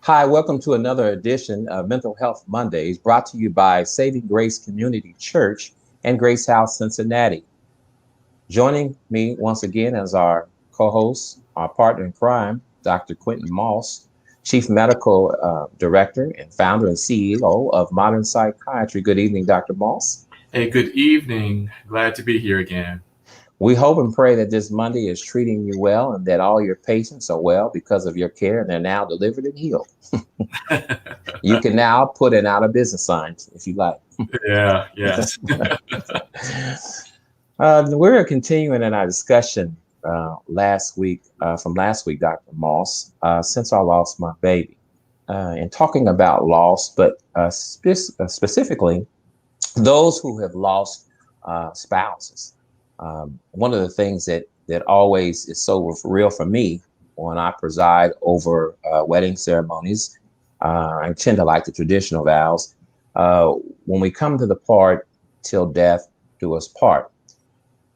Hi, welcome to another edition of Mental Health Mondays, brought to you by Saving Grace Community Church and Grace House Cincinnati. Joining me once again as our co-host, our partner in crime, Dr. Quentin Moss, Chief Medical Director and founder and CEO of Modern Psychiatry. Good evening, Dr. Moss. Hey, good evening. Glad to be here again. We hope and pray that this Monday is treating you well and that all your patients are well because of your care and they're now delivered and healed. You can now put an out of business sign if you like. Yeah, yes. We're continuing in our discussion from last week, Dr. Moss, since I lost my baby, and talking about loss, but specifically those who have lost spouses. One of the things that always is so real for me when I preside over wedding ceremonies, I tend to like the traditional vows. When we come to the part till death do us part,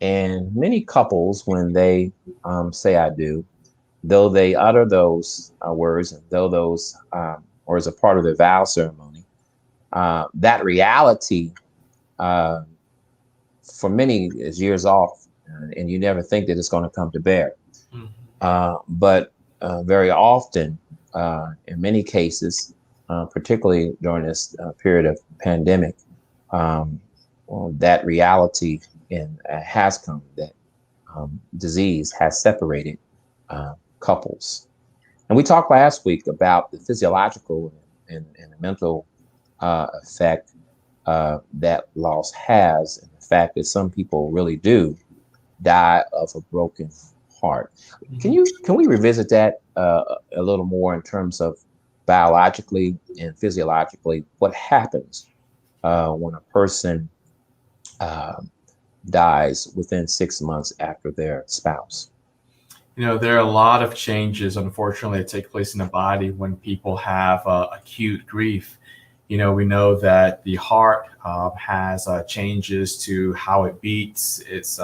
and many couples, when they say "I do," though they utter those words, and though those words are part of the vow ceremony, that reality uh, for many is years off, and you never think that it's going to come to bear. Mhm. But very often, in many cases, particularly during this period of pandemic, well, that reality has come, that disease has separated couples. And we talked last week about the physiological and the mental effect that loss has, and the fact that some people really do die of a broken heart. Mhm. Can we revisit that a little more in terms of biologically and physiologically what happens when a person uh, dies within 6 months after their spouse? There are a lot of changes, unfortunately, that take place in the body when people have acute grief. We know that the heart has changes to how it beats, its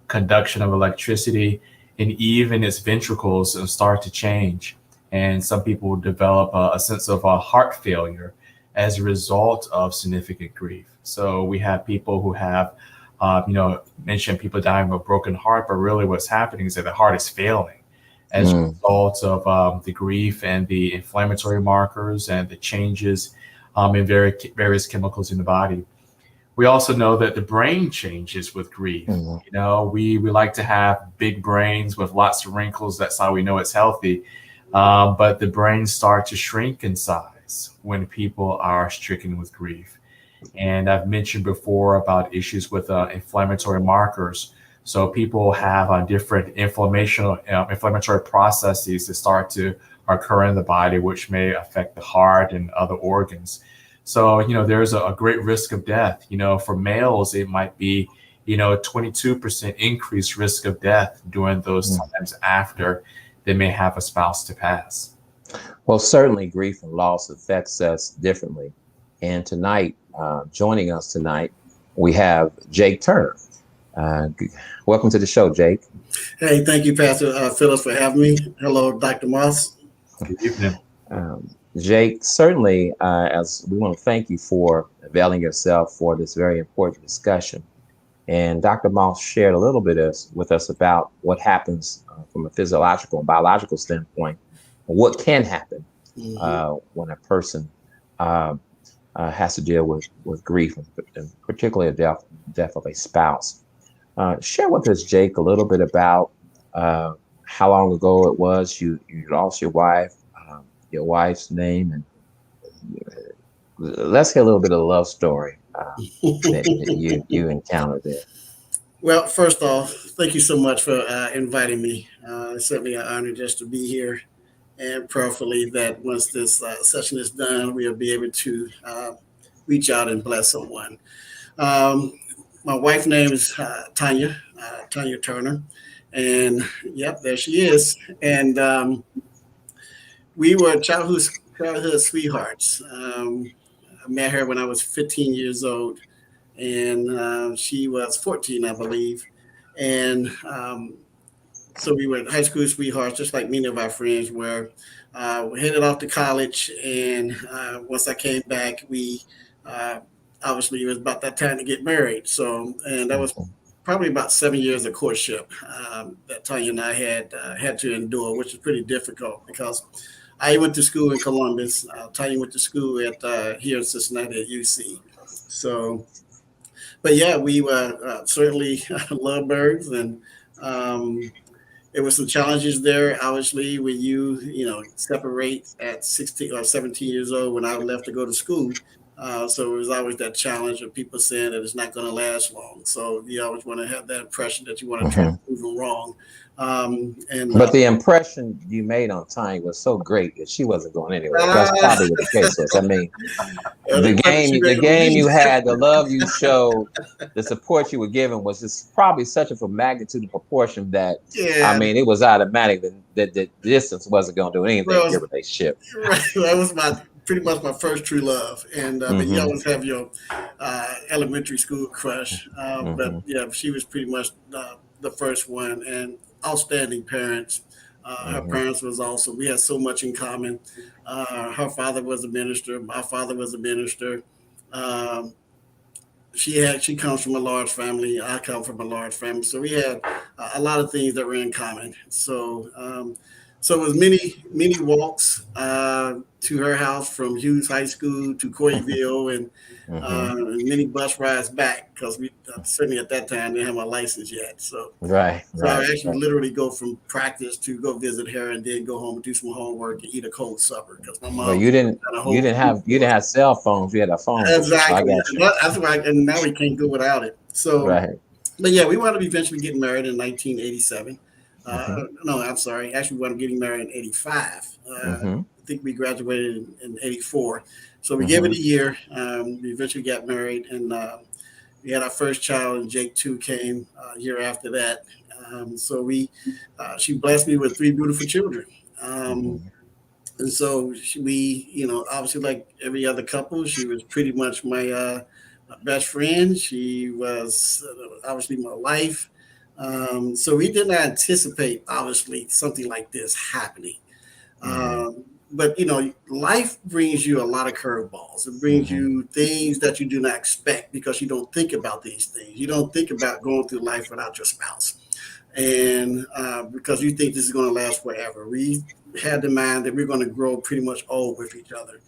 conduction of electricity, and even its ventricles start to change. And some people develop a sense of heart failure as a result of significant grief. So we have people who have mentioned people dying of a broken heart, but really what's happening is that the heart is failing as a Mm, result of the grief and the inflammatory markers and the changes in various chemicals in the body. We also know that the brain changes with grief. mm, We like to have big brains with lots of wrinkles. That's how we know it's healthy. But the brains start to shrink in size when people are stricken with grief. And I've mentioned before about issues with inflammatory markers. So people have different inflammatory processes that start to occur in the body, which may affect the heart and other organs. So, there's a great risk of death. For males, it might be, 22% increased risk of death during those mm. times after they may have a spouse to pass. Well, certainly grief and loss affects us differently. And tonight, joining us tonight, we have Jake Turner. Welcome to the show, Jake. Hey, thank you, Pastor Phyllis, for having me. Hello, Dr. Moss. Good evening. Um, Jake, certainly, as we want to thank you for availing yourself for this very important discussion. And Dr. Moss shared a little bit with us about what happens from a physiological and biological standpoint, what can happen Hmm. when a person uh, has to deal with grief, and particularly a death of a spouse. Share with us, Jake, a little bit about how long ago it was you lost your wife's name, and let's hear a little bit of the love story that you encountered there. Well, first off, thank you so much for inviting me. It's certainly an honor just to be here, and prayerfully that once this session is done, we'll be able to reach out and bless someone. Um, my wife's name is Tanya Turner, and yep, there she is. And we were childhood sweethearts. I met her when I was 15 years old, and she was 14, I believe. And so we were high school sweethearts, just like many of our friends were. We headed off to college, and once I came back, we obviously it was about that time to get married. So, and that was probably about 7 years of courtship that Tanya and I had to endure, which is pretty difficult because I went to school in Columbus. Tanya went to school at here in Cincinnati at UC. So, but yeah, we were certainly lovebirds, and um, there were some challenges there. Obviously, when you separate at 16 or 17 years old, when I left to go to school. So it was always that challenge of people saying that it's not going to last long. So you always want to have that impression that you want to try to prove them wrong. But the impression you made on Tanya was so great that she wasn't going anywhere. That's probably what the case was. I mean, the game you had, the love you showed, the support you were given was just probably such of a magnitude and proportion that I mean, it was automatic that the distance wasn't going to do anything in your relationship. Right, that was pretty much my first true love, and but you always have your elementary school crush. But yeah, she was pretty much the first one, and outstanding parents. Her parents was awesome. We had so much in common. Her father was a minister. My father was a minister. She comes from a large family. I come from a large family. So we had a lot of things that were in common. So it was many walks to her house from Hughes High School to Coyville, and many bus rides back because we certainly at that time didn't have my license yet. So I actually literally go from practice to go visit her and then go home and do some homework and eat a cold supper because my mom. But you didn't have cell phones. You had a phone. Exactly. That's why, and now we can't go without it. So, but yeah, we wound up eventually getting married in 1987. No, I'm sorry. Actually, we wound up getting married in 85. I think we graduated in 84. So we gave it a year. We eventually got married, and we had our first child, and Jake 2 came a year after that. So she blessed me with 3 beautiful children. And so we, obviously like every other couple, she was pretty much my best friend. She was obviously my life. So we did not anticipate, obviously, something like this happening. But, life brings you a lot of curveballs. It brings you things that you do not expect because you don't think about these things. You don't think about going through life without your spouse. And because you think this is going to last forever. We had in mind that we're going to grow pretty much old with each other.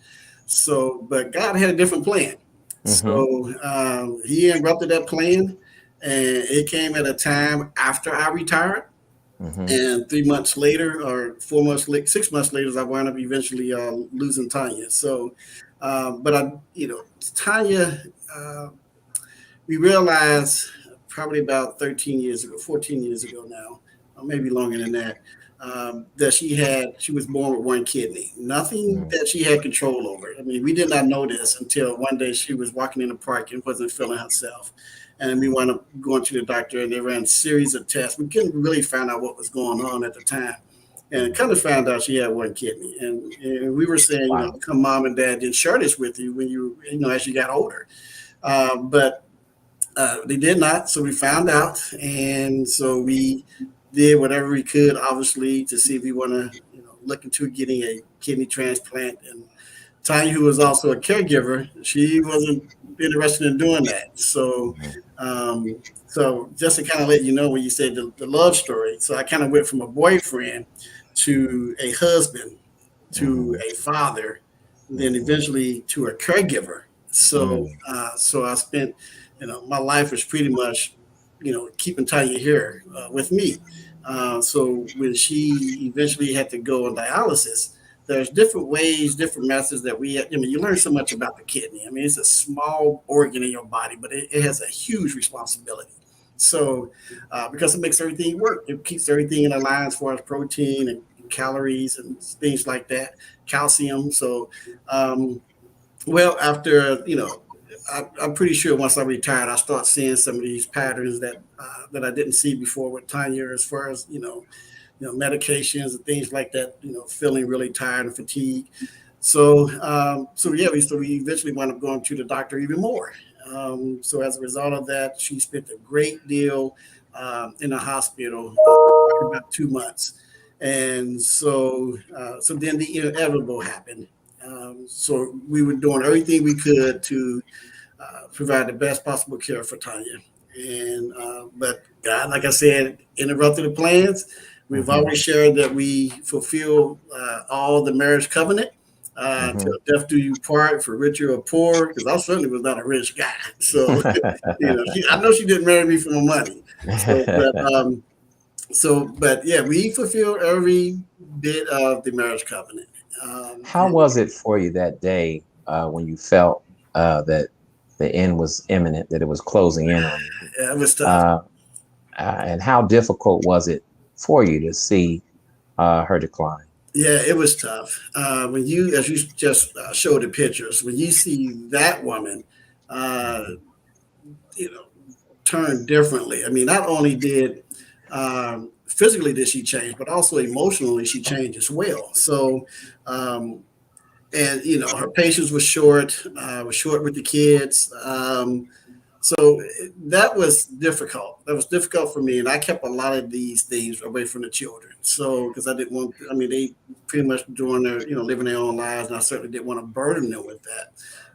So, but God had a different plan. So he interrupted that plan. And it came at a time after I retired. And 3 months later, or 4 months later, 6 months later, I wound up eventually losing Tanya. So, but Tanya, we realized probably about 13 years ago, 14 years ago now, or maybe longer than that, that she was born with one kidney, nothing that she had control over. I mean, we did not know this until one day she was walking in the park and wasn't feeling herself. And we wound up going to the doctor, and they ran a series of tests. We couldn't really find out what was going on at the time. And kind of found out she had one kidney. And we were saying, come mom and dad didn't share this with you when as you got older. But they did not. So we found out. And so we did whatever we could, obviously, to see if we want to look into getting a kidney transplant. And Tanya, who was also a caregiver, she wasn't interested in doing that. So, so just to kind of let you know, when you said the love story, so I kind of went from a boyfriend to a husband to a father, then eventually to a caregiver. So, so I spent, my life was pretty much, keeping Tanya here with me. So when she eventually had to go on dialysis, there's different ways, different methods that you learn so much about the kidney. I mean, it's a small organ in your body, but it has a huge responsibility. So, because it makes everything work, it keeps everything in line as far as protein and calories and things like that, calcium. So, after, I'm pretty sure once I retired, I start seeing some of these patterns that I didn't see before with Tanya, as far as, medications and things like that, feeling really tired and fatigued. So, we eventually wound up going to the doctor even more. So as a result of that, she spent a great deal in the hospital, about 2 months. And so then the inevitable happened. So we were doing everything we could to provide the best possible care for Tanya. And but God, like I said, interrupted the plans. We've already shared that we fulfill all the marriage covenant till death do you part, for richer or poor, because I certainly was not a rich guy. So, I know she didn't marry me for my money. But yeah, we fulfilled every bit of the marriage covenant. How was it for you that day when you felt that the end was imminent, that it was closing in on you? Yeah, it was tough. And how difficult was it for you to see her decline? Yeah, it was tough. When you, as you just showed the pictures, when you see that woman, turn differently. I mean, not only did physically did she change, but also emotionally she changed as well. So, and her patience was short with the kids. So that was difficult. That was difficult for me, and I kept a lot of these things away from the children. So because I didn't want, they pretty much doing their, living their own lives, and I certainly didn't want to burden them with that.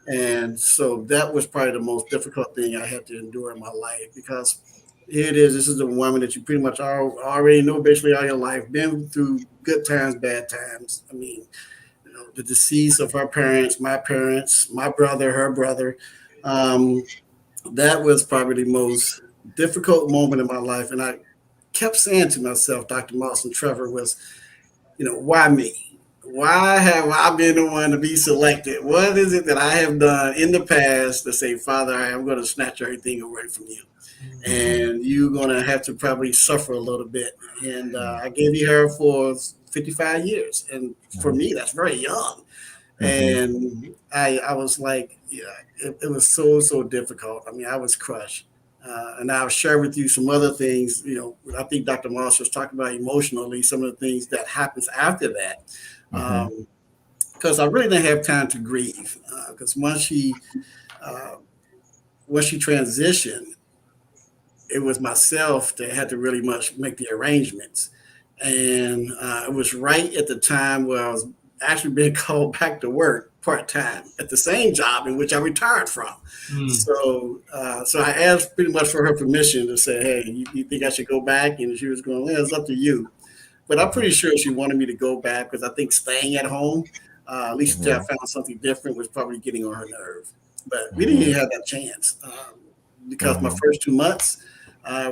And so that was probably the most difficult thing I had to endure in my life, because here it is. This is a woman that you pretty much already know basically all your life, been through good times, bad times. I mean, the decease of her parents, my brother, her brother. That was probably the most difficult moment in my life. And I kept saying to myself, Dr. Moss and Trevor, was, why me? Why have I been the one to be selected? What is it that I have done in the past to say, Father, I am going to snatch everything away from you? And you're going to have to probably suffer a little bit. And I gave you her for 55 years. And for me, that's very young. And I was like, it was so difficult. I mean, I was crushed. And I'll share with you some other things. I think Dr. Moss was talking about emotionally, some of the things that happens after that. Because I really didn't have time to grieve. Because once she transitioned, it was myself that had to really much make the arrangements. And it was right at the time where I was actually being called back to work part-time at the same job in which I retired from. So I asked pretty much for her permission to say, hey, you think I should go back? And she was going, well, it's up to you. But I'm pretty sure she wanted me to go back, because I think staying at home, at least until I found something different, was probably getting on her nerve. But we didn't even have that chance, because my first 2 months,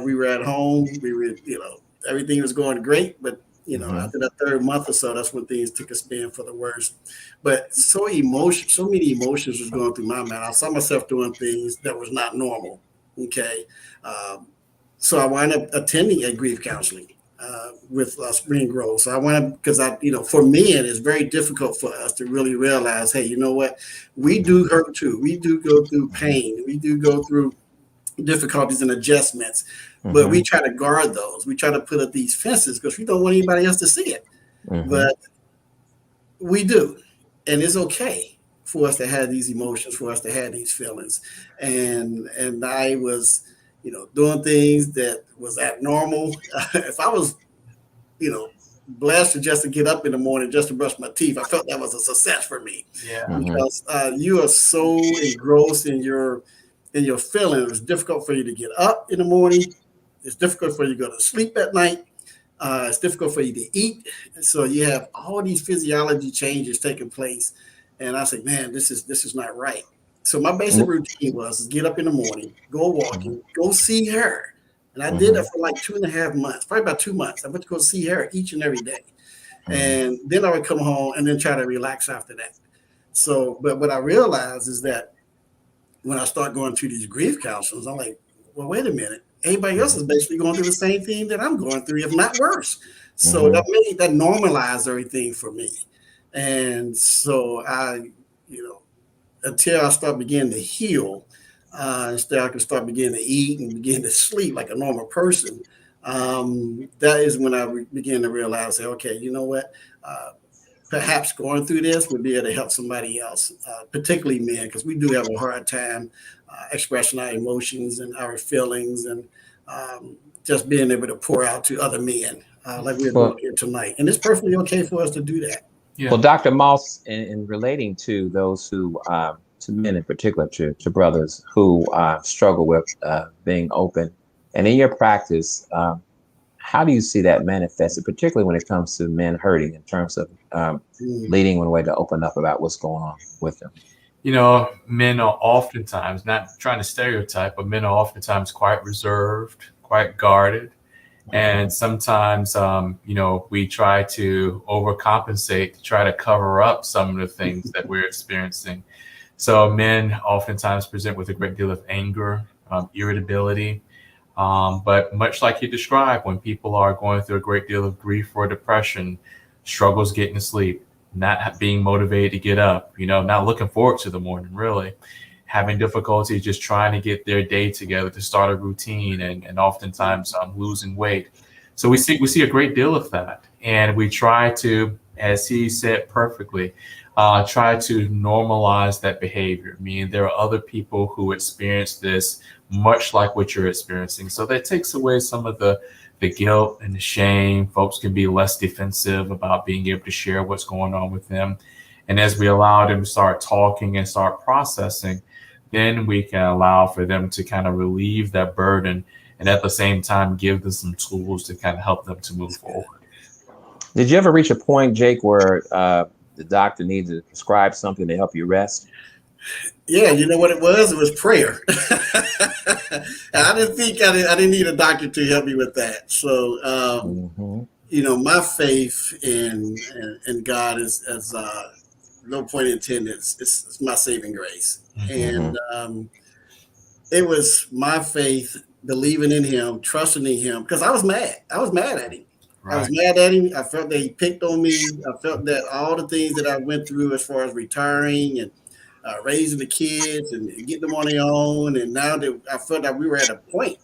we were at home. We were, everything was going great. But, after that third month or so, that's when things took a spin for the worse. But so many emotions was going through my mind. I saw myself doing things that was not normal. Okay. So I wound up attending a grief counseling with Spring Grove. So I went up because for men, it's very difficult for us to really realize, hey, you know what? We do hurt too. We do go through pain. We do go through difficulties and adjustments, but we try to guard those. We try to put up these fences because we don't want anybody else to see it. But we do. And it's okay for us to have these emotions, for us to have these feelings. And I was, doing things that was abnormal. If I was, blessed just to get up in the morning just to brush my teeth, I felt that was a success for me. Because you are so engrossed in your feelings. It's difficult for you to get up in the morning. It's difficult for you to go to sleep at night. It's difficult for you to eat. And so you have all these physiology changes taking place. And I said, man, this is not right. So my basic routine was get up in the morning, go walking, go see her. And I did that for like 2.5 months, probably about 2 months. I went to go see her each and every day. And then I would come home and then try to relax after that. So, but what I realized is that when I start going through these grief counselors, I'm like, well, wait a minute. Everybody else is basically going through the same thing that I'm going through, if not worse. So that normalized everything for me. And so I, until I start beginning to heal, instead I can start beginning to eat and begin to sleep like a normal person. That is when I began to realize, okay, you know what? Perhaps going through this would be able to help somebody else, particularly men, because we do have a hard time expressing our emotions and our feelings, and just being able to pour out to other men. like we're Well, doing here tonight. And it's perfectly okay for us to do that. Yeah. well, Dr. Moss, in relating to those who, to men in particular, to brothers who struggle with being open, and in your practice, how do you see that manifested, particularly when it comes to men hurting in terms of leading one way to open up about what's going on with them? You know, men are oftentimes, not trying to stereotype, but men are oftentimes quite reserved, quite guarded. And sometimes, you know, we try to overcompensate to try to cover up some of the things that we're experiencing. So men oftentimes present with a great deal of anger, irritability. But much like you described, when people are going through a great deal of grief or depression, struggles getting to sleep, not being motivated to get up, you know, not looking forward to the morning, really, having difficulty just trying to get their day together to start a routine, and oftentimes losing weight. So we see a great deal of that, and we try to, as he said perfectly, try to normalize that behavior. I mean, there are other people who experience this much like what you're experiencing. So that takes away some of the guilt and the shame. Folks can be less defensive about being able to share what's going on with them. And as we allow them to start talking and start processing, then we can allow for them to kind of relieve that burden, and at the same time give them some tools to kind of help them to move forward. Did you ever reach a point, Jake, where the doctor needed to prescribe something to help you rest? Yeah, you know what it was? It was prayer. And I didn't think I didn't need a doctor to help me with that. So, you know, my faith in God is, as no point intended, it's my saving grace. And it was my faith, believing in him, trusting in him, because I was mad. I was mad at him. I was mad at him. I felt that he picked on me. I felt that all the things that I went through as far as retiring and raising the kids and getting them on their own. And now that I felt that we were at a point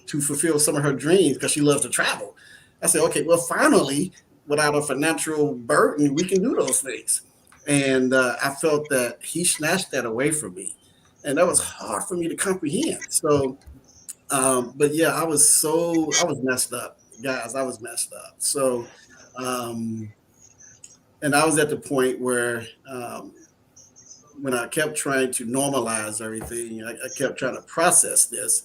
to fulfill some of her dreams, because she loves to travel. I said, okay, well, finally, without a financial burden, we can do those things. And I felt that he snatched that away from me. And that was hard for me to comprehend. So, but yeah, I was messed up, guys. I was messed up. So, and I was at the point where when I kept trying to normalize everything, I kept trying to process this.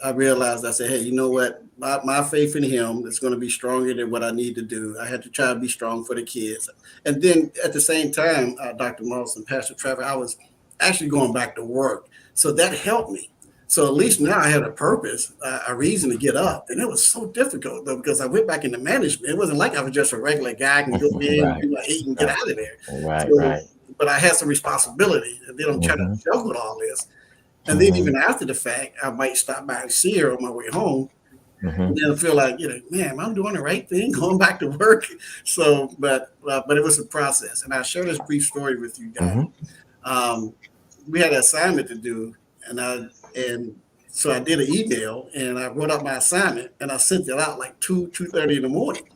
I realized, I said, hey, you know what? My faith in him is going to be stronger than what I need to do. I had to try to be strong for the kids. And then at the same time, Dr. Moss and Pastor Trevor, I was actually going back to work. So that helped me. So at least now I had a purpose, a reason to get up. And it was so difficult, though, because I went back into management. It wasn't like I was just a regular guy who can go in, do my eat, and get out of there. Right. But I had some responsibility. And then I'm trying to juggle all this. And then even after the fact, I might stop by and see her on my way home. And then I feel like, you know, man, I'm doing the right thing, going back to work. So, but it was a process. And I'll share this brief story with you guys. We had an assignment to do, and so I did an email, and I wrote up my assignment, and I sent it out like 2:30 in the morning.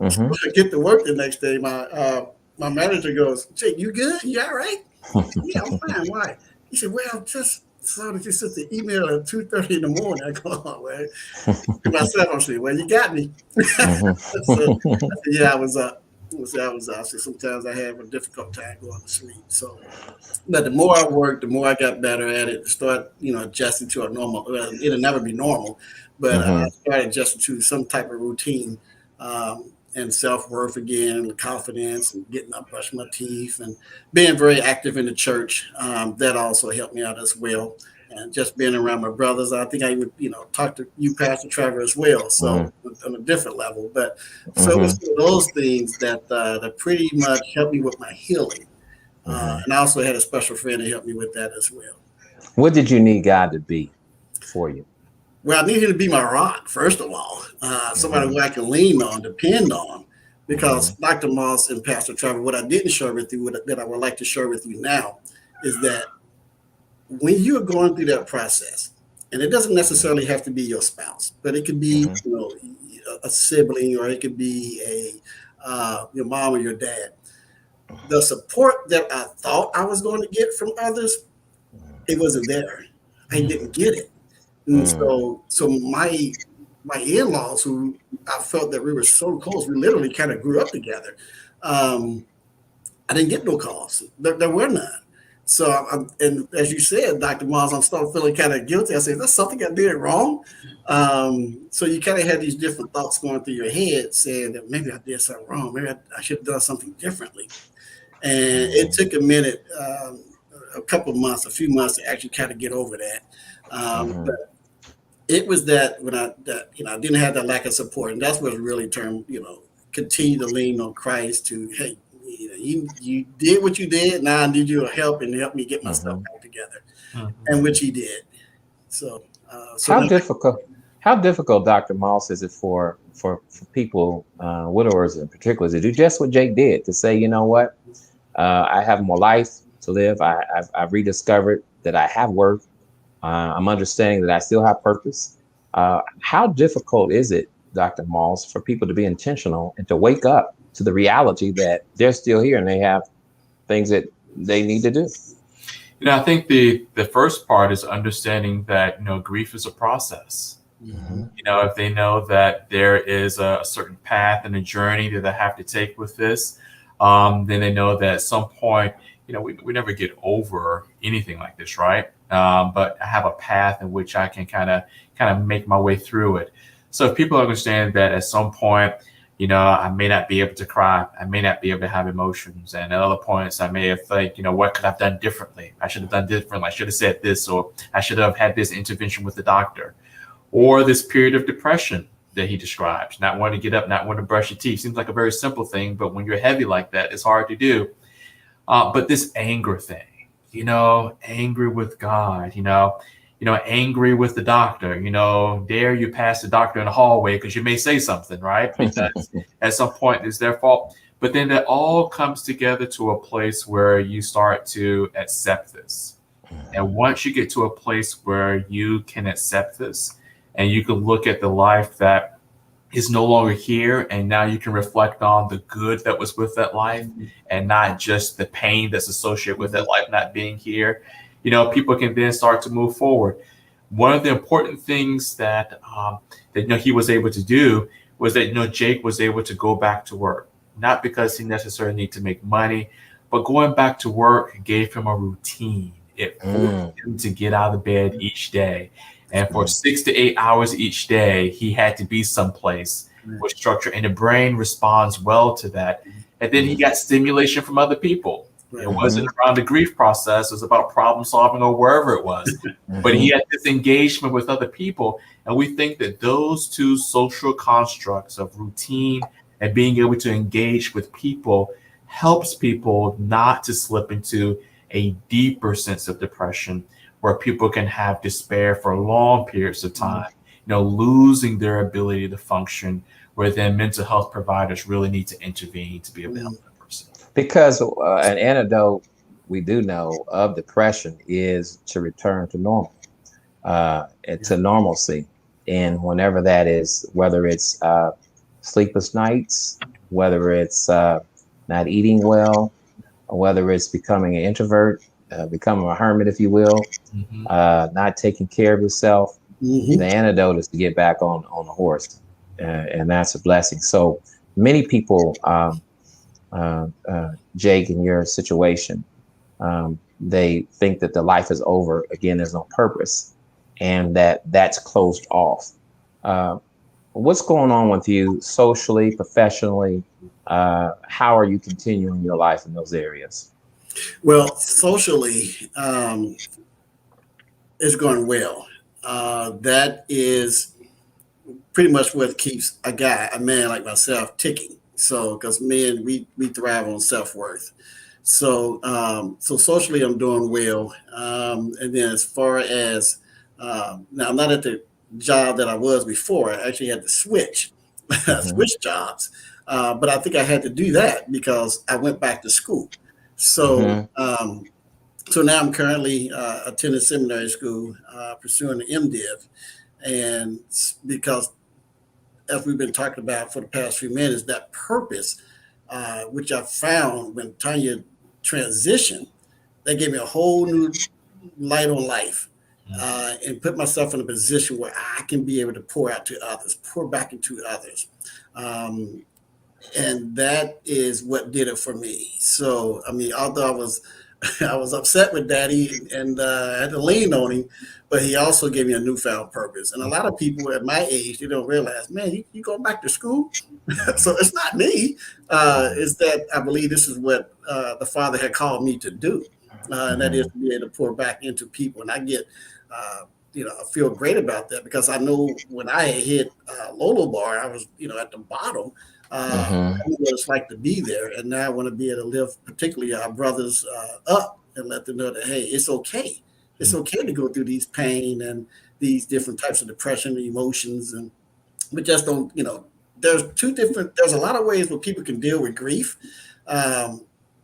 So I get to work the next day. My manager goes, Jake, you good? You all right? Yeah, I'm fine. Why? He said, well, just saw that you sent the email at 2:30 in the morning. I go, oh, well. To myself, I'm saying, well, you got me. So I said, yeah, I was up. I was out. So sometimes I have a difficult time going to sleep. So, but the more I worked, the more I got better at it. Start, you know, adjusting to a normal. Well, it'll never be normal, but I started adjusting to some type of routine and self-worth again, confidence, and getting up, brushing my teeth, and being very active in the church. That also helped me out as well. And just being around my brothers, I think I would, you know, talk to you, Pastor Trevor, as well. So on a different level, but so it was those things that pretty much helped me with my healing. And I also had a special friend that helped me with that as well. What did you need God to be for you? Well, I needed him to be my rock, first of all, somebody who I can lean on, depend on, because Dr. Moss and Pastor Trevor, what I didn't share with you, that I would like to share with you now, is that when you're going through that process, and it doesn't necessarily have to be your spouse, but it could be, you know, a sibling, or it could be your mom or your dad. The support that I thought I was going to get from others, it wasn't there. I didn't get it. And so my my in-laws, who I felt that we were so close, we literally kind of grew up together. I didn't get no calls. There were none. So, and as you said, Dr. Miles, I'm starting feeling kind of guilty. I said, that's something I did wrong. So you kind of had these different thoughts going through your head saying that maybe I did something wrong. Maybe I should have done something differently. And it took a minute, a couple of months, a few months to actually kind of get over that. But it was that when I didn't have that lack of support. And that's what really turned, continue to lean on Christ to, hey, you did what you did. Now I need your help and help me get myself back together, and which he did. So how difficult, Dr. Moss, is it for people, widowers in particular, to do just what Jake did, to say, you know what, I have more life to live. I've rediscovered that I have worth. I'm understanding that I still have purpose. How difficult is it, Dr. Moss, for people to be intentional and to wake up to the reality that they're still here and they have things that they need to do? I think the first part is understanding that, grief is a process. If they know that there is a certain path and a journey that they have to take with this, then they know that at some point, we never get over anything like this, right? But I have a path in which I can kind of make my way through it. So if people understand that at some point, I may not be able to cry. I may not be able to have emotions. And at other points, I may have think, what could I have done differently? I should have done differently. I should have said this, or I should have had this intervention with the doctor. Or this period of depression that he describes, not wanting to get up, not wanting to brush your teeth. Seems like a very simple thing, but when you're heavy like that, it's hard to do. But this anger thing, angry with God, angry with the doctor, dare you pass the doctor in the hallway because you may say something, right? Because at some point it's their fault. But then that all comes together to a place where you start to accept this. And once you get to a place where you can accept this and you can look at the life that is no longer here, and now you can reflect on the good that was with that life and not just the pain that's associated with that life not being here, people can then start to move forward. One of the important things that he was able to do was that Jake was able to go back to work, not because he necessarily needed to make money, but going back to work gave him a routine. It forced him to get out of bed each day. And for 6 to 8 hours each day, he had to be someplace with structure, and the brain responds well to that. And then he got stimulation from other people. It wasn't around the grief process. It was about problem solving or wherever it was. But he had this engagement with other people. And we think that those two social constructs of routine and being able to engage with people helps people not to slip into a deeper sense of depression, where people can have despair for long periods of time, losing their ability to function, where then mental health providers really need to intervene to be able to help that person. Because an antidote we do know of depression is to return to normal, to normalcy. And whenever that is, whether it's sleepless nights, whether it's not eating well, or whether it's becoming an introvert, becoming a hermit, if you will, not taking care of yourself, the antidote is to get back on the horse. And that's a blessing. So many people, Jake, in your situation, they think that the life is over. Again, there's no purpose, and that's closed off. What's going on with you socially, professionally? How are you continuing your life in those areas? Well, socially, it's going well. That is pretty much what keeps a man like myself ticking. So, because men, we thrive on self-worth. So, so socially, I'm doing well. And then as far as now, I'm not at the job that I was before. I actually had to switch jobs. But I think I had to do that because I went back to school. So, so now I'm currently attending seminary school, pursuing the MDiv, and because as we've been talking about for the past few minutes, that purpose, which I found when Tanya transitioned, that gave me a whole new light on life. and put myself in a position where I can be able to pour out to others, pour back into others. And that is what did it for me. So, I mean, although I was upset with Daddy and had to lean on him, but he also gave me a newfound purpose. And a lot of people at my age, they don't realize, man, you going back to school? So it's not me. It's that I believe this is what the Father had called me to do. And that is to be able to pour back into people. And I get, I feel great about that because I know when I hit Lolo Bar, I was, at the bottom. I know what it's like to be there. And now I want to be able to lift particularly our brothers up and let them know that, hey, it's okay. It's okay to go through these pain and these different types of depression and emotions. And we just don't, there's a lot of ways where people can deal with grief.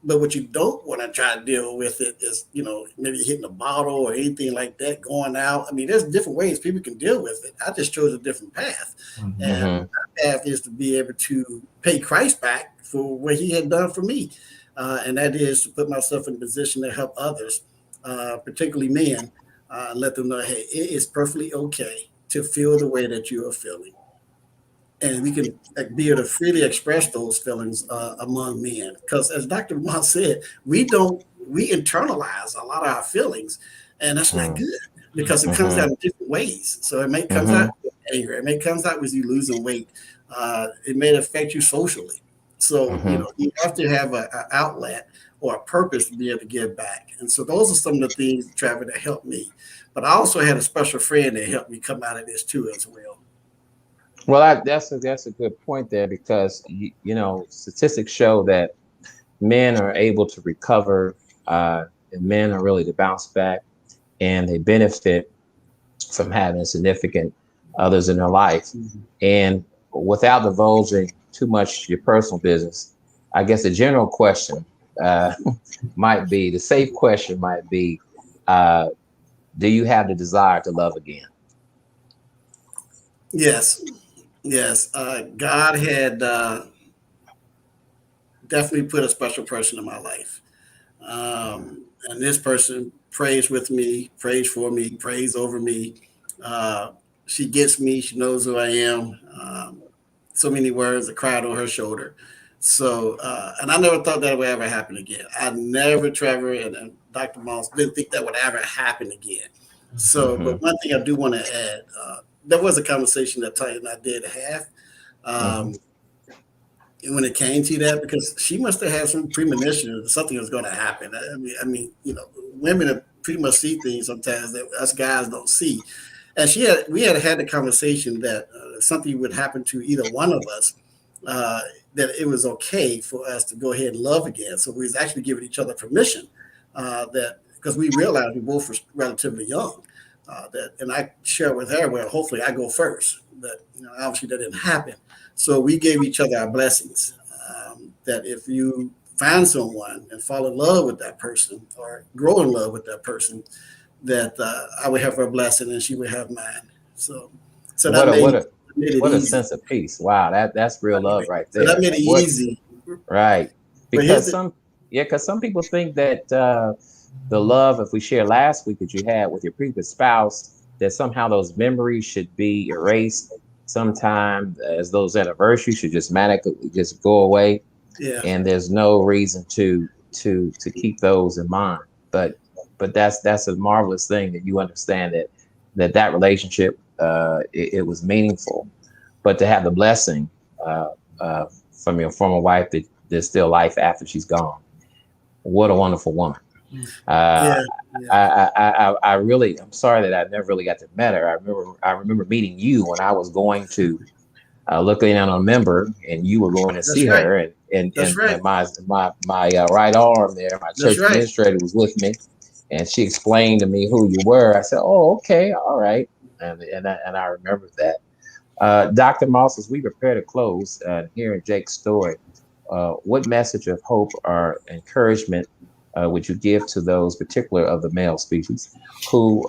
But what you don't want to try to deal with it is, maybe hitting a bottle or anything like that, going out. I mean, there's different ways people can deal with it. I just chose a different path. And my path is to be able to pay Christ back for what he had done for me. And that is to put myself in a position to help others, particularly men, let them know, hey, it is perfectly okay to feel the way that you are feeling. And we can be able to freely express those feelings among men. Because as Dr. Moss said, we internalize a lot of our feelings, and that's not good because it comes out in different ways. So it may come out with anger. It may come out with you losing weight. It may affect you socially. So, you have to have an outlet or a purpose to be able to give back. And so those are some of the things, Trevor, that helped me. But I also had a special friend that helped me come out of this too as well. Well, that's a good point there because statistics show that men are able to recover, and men are really to bounce back, and they benefit from having significant others in their life. And without divulging too much your personal business, I guess the general question might be, the safe question might be, do you have the desire to love again? Yes, God had definitely put a special person in my life. And this person prays with me, prays for me, prays over me. She gets me. She knows who I am. So many words, a cry on her shoulder. So, and I never thought that would ever happen again. I never, Trevor and Dr. Moss, didn't think that would ever happen again. So, but one thing I do want to add, there was a conversation that Tanya and I did have when it came to that, because she must have had some premonition that something was going to happen. I mean, women pretty much see things sometimes that us guys don't see. And we had the conversation that something would happen to either one of us, that it was okay for us to go ahead and love again. So we was actually giving each other permission that because we realized we both were relatively young. And I shared with her, well, hopefully I go first. But obviously that didn't happen. So we gave each other our blessings. That if you find someone and fall in love with that person or grow in love with that person, that I would have her blessing and she would have mine. So that what a sense of peace. Wow, that's real love right there. So that made it easy. Right. Because some people think that the love, if we shared last week that you had with your previous spouse, that somehow those memories should be erased sometime, as those anniversaries should just magically just go away. Yeah. And there's no reason to keep those in mind. But that's a marvelous thing that you understand that relationship it was meaningful, but to have the blessing from your former wife that there's still life after she's gone. What a wonderful woman. I'm sorry that I never really got to meet her. I remember meeting you when I was going to looking out on a member, and you were going to see her, and my right arm there, my church administrator was with me, and she explained to me who you were. I said, "Oh, okay, all right," and I remember that. Dr. Moss, as we prepare to close, hearing Jake's story, what message of hope or encouragement would you give to those particular of the male species who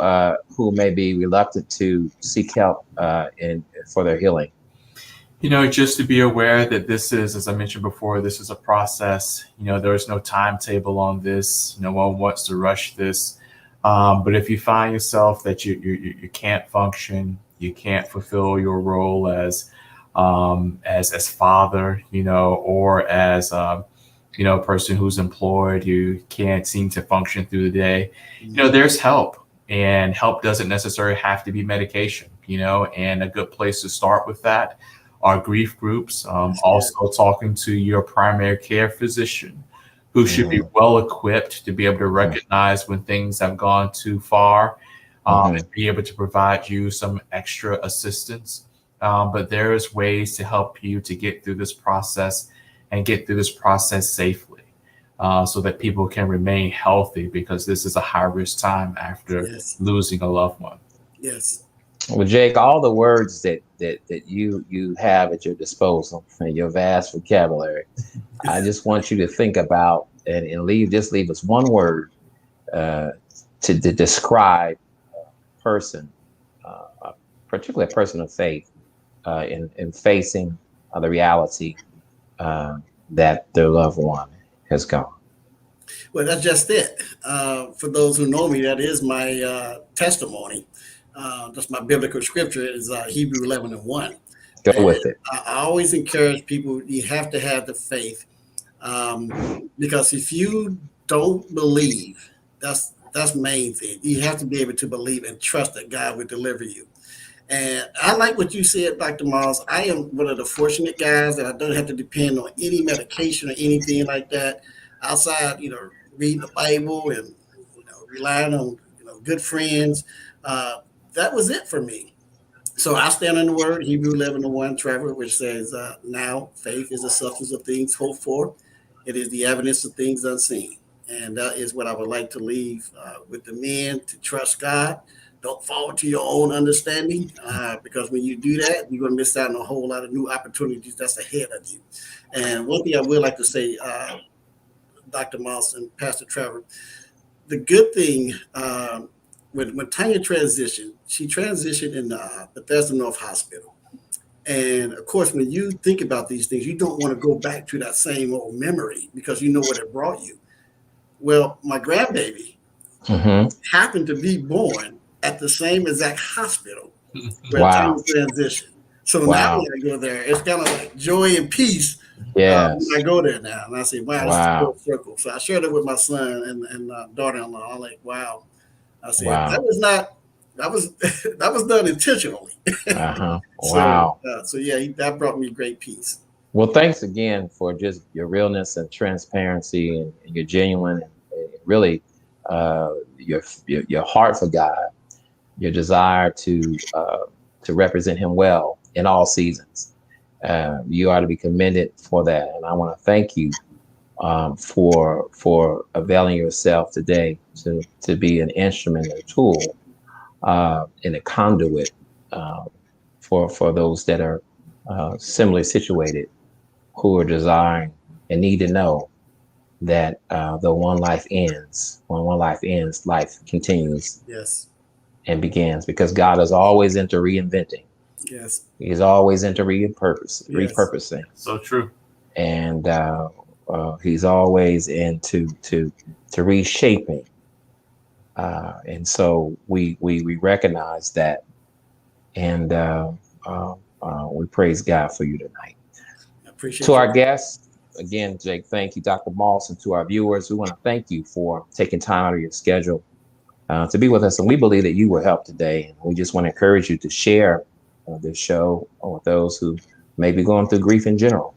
may be reluctant to seek help for their healing? Just to be aware that this is, as I mentioned before, this is a process. There is no timetable on this. No one wants to rush this. But if you find yourself that you can't function, you can't fulfill your role as father, or as a person who's employed, you can't seem to function through the day, there's help. And help doesn't necessarily have to be medication, and a good place to start with that are grief groups. Also talking to your primary care physician, who should be well equipped to be able to recognize when things have gone too far, and be able to provide you some extra assistance. But there's ways to help you to get through this process and get through this process safely, so that people can remain healthy, because this is a high risk time after losing a loved one. Yes. Well, Jake, all the words that you have at your disposal and your vast vocabulary, I just want you to think about and leave us one word to describe a person, particularly a person of faith, in facing the reality that their loved one has gone. Well, that's just it. For those who know me, that is my testimony. That's my biblical scripture is Hebrew 11:1. Go with it. I always encourage people, you have to have the faith, because if you don't believe, that's main thing. You have to be able to believe and trust that God will deliver you. And I like what you said, Dr. Miles. I am one of the fortunate guys that I don't have to depend on any medication or anything like that outside, reading the Bible and relying on good friends. That was it for me. So I stand on the word, Hebrew 11:1, Trevor, which says, now faith is the substance of things hoped for. It is the evidence of things unseen. And that is what I would like to leave with the men, to trust God. Don't fall to your own understanding, because when you do that, you're going to miss out on a whole lot of new opportunities that's ahead of you. And one thing I would like to say, Dr. Moss and Pastor Trevor, the good thing, when Tanya transitioned, she transitioned in Bethesda North Hospital. And of course, when you think about these things, you don't want to go back to that same old memory because you know what it brought you. Well, my grandbaby happened to be born at the same exact hospital where Tanya transitioned. So now when I go there, it's kind of like joy and peace. When I go there now, and I say, wow, this is a full circle. So I shared it with my son and daughter-in-law. I'm like, wow. I said, that was done intentionally. Wow. So yeah, that brought me great peace. Well, thanks again for just your realness and transparency and your genuine and really your heart for God, your desire to represent Him well in all seasons. You ought to be commended for that, and I want to thank you for availing yourself today to be an instrument, a tool, and a conduit for those that are similarly situated, who are desiring and need to know that though one life ends, life continues. Yes. And begins, because God is always into reinventing. Yes. He's always into repurposing. So true. And He's always into reshaping. And so we recognize that, and we praise God for you tonight. I appreciate to you. Our guests, again, Jake, thank you, Dr. Moss, and to our viewers, we want to thank you for taking time out of your schedule to be with us. And we believe that you will help today. And we just want to encourage you to share this show with those who may be going through grief in general,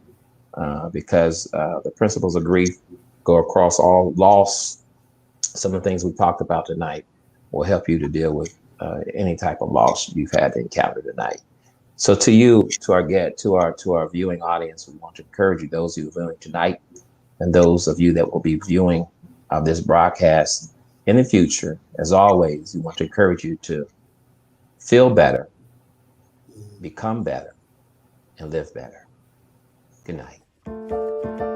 because the principles of grief go across all loss. Some of the things we talked about tonight will help you to deal with any type of loss you've had to encounter tonight. So to you, to our viewing audience, we want to encourage you, those who are viewing tonight, and those of you that will be viewing this broadcast in the future, as always, we want to encourage you to feel better, become better, and live better. Good night.